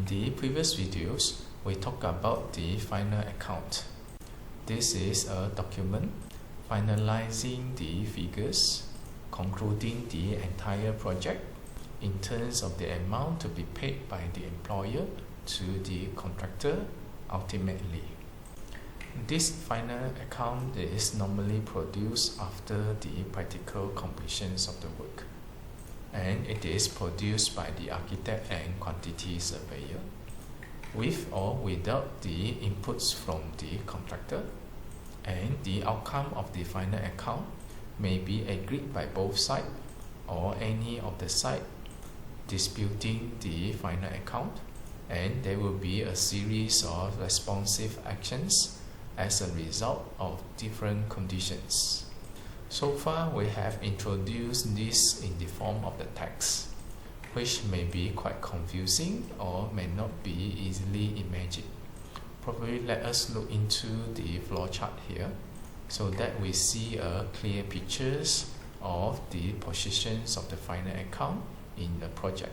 In the previous videos, we talked about the final account. This is a document finalizing the figures, concluding the entire project in terms of the amount to be paid by the employer to the contractor ultimately. This final account is normally produced after the practical completions of the work, and it is produced by the architect and quantity surveyor, with or without the inputs from the contractor, and the outcome of the final account may be agreed by both sides or any of the sides disputing the final account, and there will be a series of responsive actions as a result of different conditions. So far, we have introduced this in the form of the text, which may be quite confusing or may not be easily imagined. Probably let us look into the flow chart here so that we see a clear pictures of the positions of the final account in the project.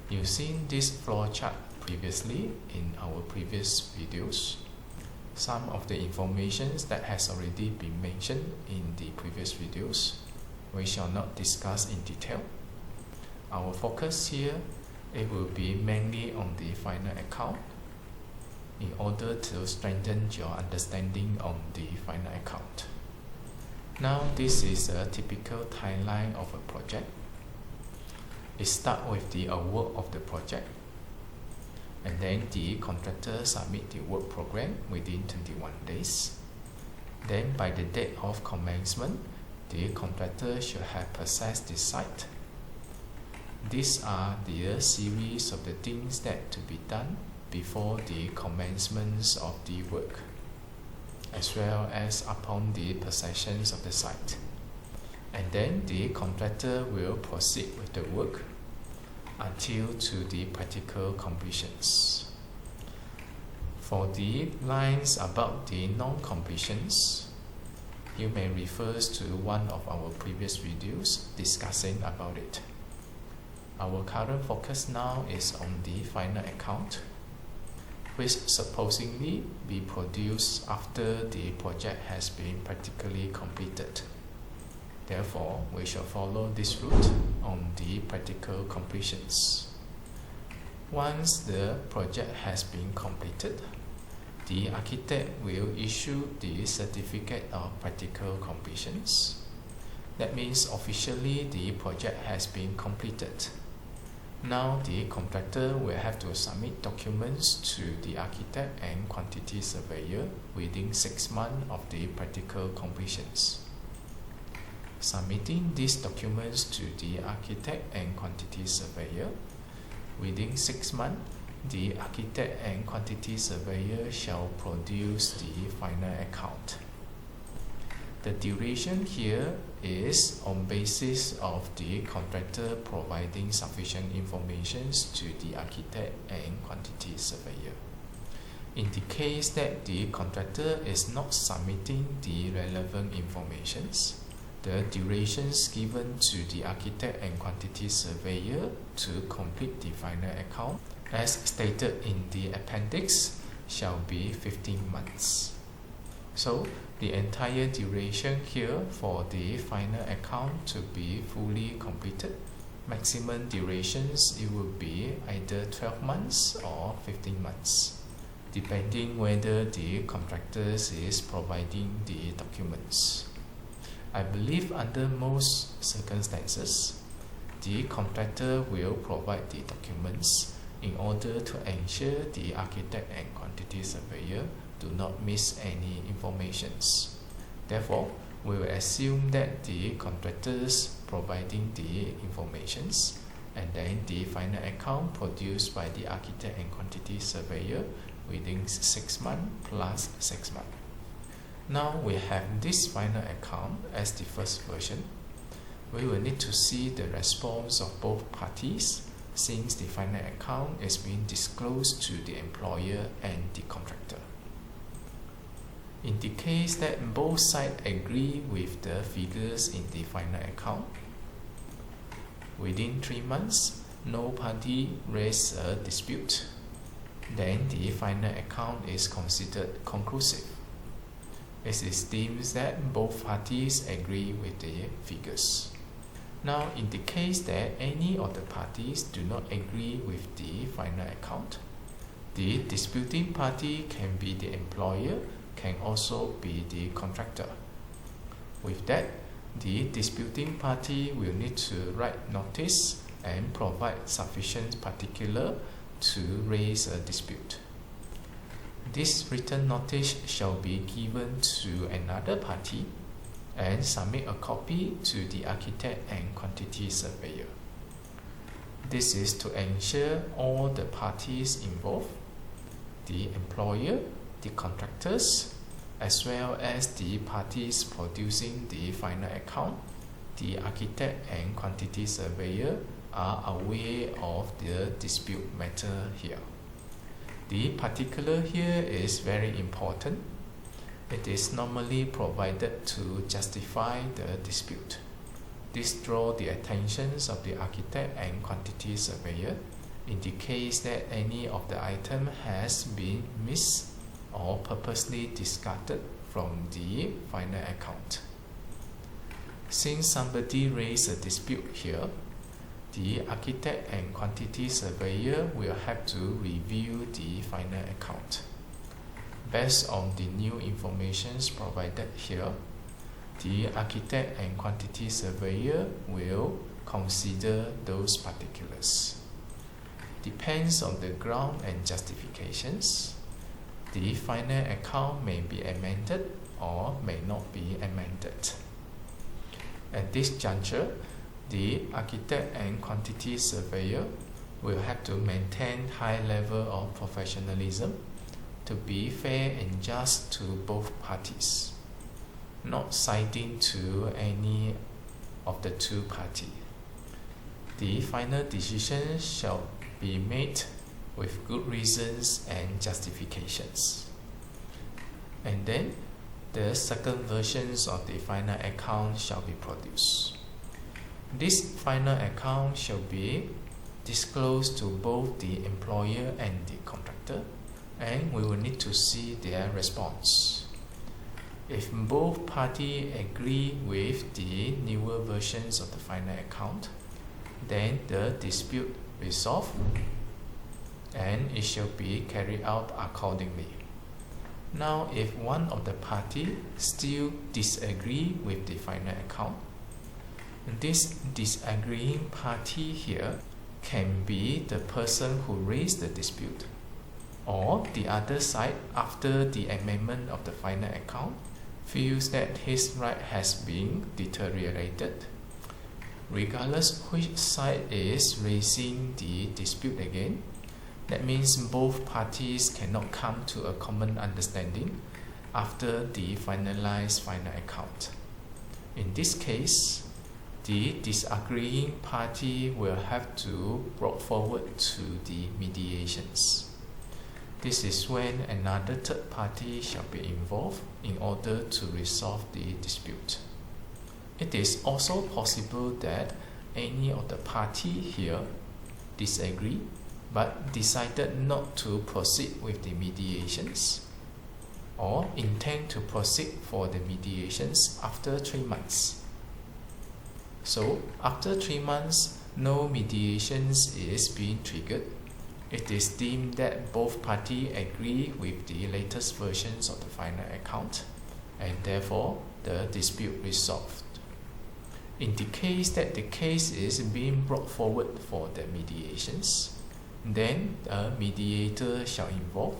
You've seen this flow chart previously in our previous videos. Some of the information that has already been mentioned in the previous videos, we shall not discuss in detail. Our focus here, it will be mainly on the final account in order to strengthen your understanding on the final account. Now, this is a typical timeline of a project. It starts with the award of the project, and then the contractor submit the work program within 21 days. Then by the date of commencement, the contractor should have possessed the site. These are the series of the things that to be done before the commencement of the work, as well as upon the possession of the site. And then the contractor will proceed with the work until to the practical completions. For the lines about the non-completions, you may refer to one of our previous videos discussing about it. Our current focus now is on the final account, which supposedly be produced after the project has been practically completed. Therefore, we shall follow this route on the practical completions. Once the project has been completed, the architect will issue the certificate of practical completions. That means officially the project has been completed. Now the contractor will have to submit documents to the architect and quantity surveyor within 6 months of the practical completions. Submitting these documents to the architect and quantity surveyor within 6 months, the architect and quantity surveyor shall produce the final account. The duration here is on basis of the contractor providing sufficient information to the architect and quantity surveyor. In the case that the contractor is not submitting the relevant informations, the durations given to the architect and quantity surveyor to complete the final account, as stated in the appendix, shall be 15 months. So, the entire duration here for the final account to be fully completed, maximum durations, it will be either 12 months or 15 months, depending whether the contractor is providing the documents. I believe under most circumstances, the contractor will provide the documents in order to ensure the architect and quantity surveyor do not miss any informations. Therefore, we will assume that the contractors providing the informations, and then the final account produced by the architect and quantity surveyor within 6 months plus 6 months. Now we have this final account as the first version. We will need to see the response of both parties since the final account is being disclosed to the employer and the contractor. In the case that both sides agree with the figures in the final account, within 3 months, no party raise a dispute, then the final account is considered conclusive. It is deemed that both parties agree with the figures. Now, in the case that any of the parties do not agree with the final account, the disputing party can be the employer, can also be the contractor. With that, the disputing party will need to write notice and provide sufficient particular to raise a dispute. This written notice shall be given to another party and submit a copy to the architect and quantity surveyor. This is to ensure all the parties involved, the employer, the contractors, as well as the parties producing the final account, the architect and quantity surveyor are aware of the dispute matter here. The particular here is very important. It is normally provided to justify the dispute. This draws the attention of the architect and quantity surveyor in the case that any of the item has been missed or purposely discarded from the final account. Since somebody raised a dispute here, the architect and quantity surveyor will have to review the final account. Based on the new information provided here, the architect and quantity surveyor will consider those particulars. Depends on the ground and justifications, the final account may be amended or may not be amended. At this juncture, the architect and quantity surveyor will have to maintain high level of professionalism to be fair and just to both parties, not siding to any of the two parties. The final decision shall be made with good reasons and justifications. And then the second versions of the final account shall be produced. This final account shall be disclosed to both the employer and the contractor, and we will need to see their response. If both parties agree with the newer versions of the final account, then the dispute will resolve and it shall be carried out accordingly. Now, if one of the parties still disagree with the final account, this disagreeing party here can be the person who raised the dispute, or the other side after the amendment of the final account feels that his right has been deteriorated. Regardless which side is raising the dispute again, that means both parties cannot come to a common understanding after the finalized final account. In this case, the disagreeing party will have to brought forward to the mediations. This is when another third party shall be involved in order to resolve the dispute. It is also possible that any of the party here disagree but decided not to proceed with the mediations, or intend to proceed for the mediations after 3 months. So after 3 months, no mediations is being triggered. It is deemed that both parties agree with the latest versions of the final account, and therefore the dispute resolved. In the case that the case is being brought forward for the mediations, then a mediator shall involve,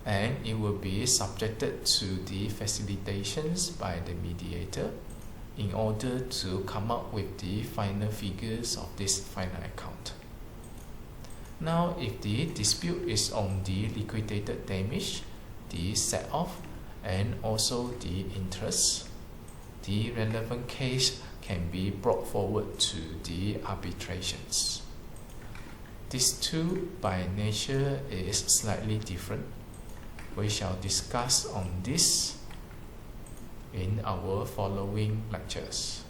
and it will be subjected to the facilitations by the mediator in order to come up with the final figures of this final account. Now, if the dispute is on the liquidated damage, the set-off, and also the interest, the relevant case can be brought forward to the arbitrations. These two by nature is slightly different. We shall discuss on this in our following lectures.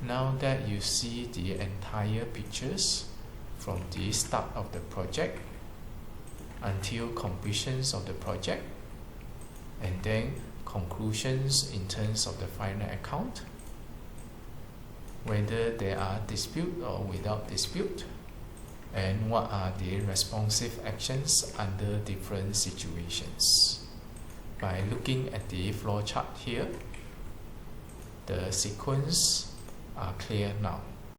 Now that you see the entire pictures, from the start of the project until completions of the project, and then conclusions in terms of the final account, whether there are dispute or without dispute, and what are the responsive actions under different situations. By looking at the flow chart here, the sequence are clear now.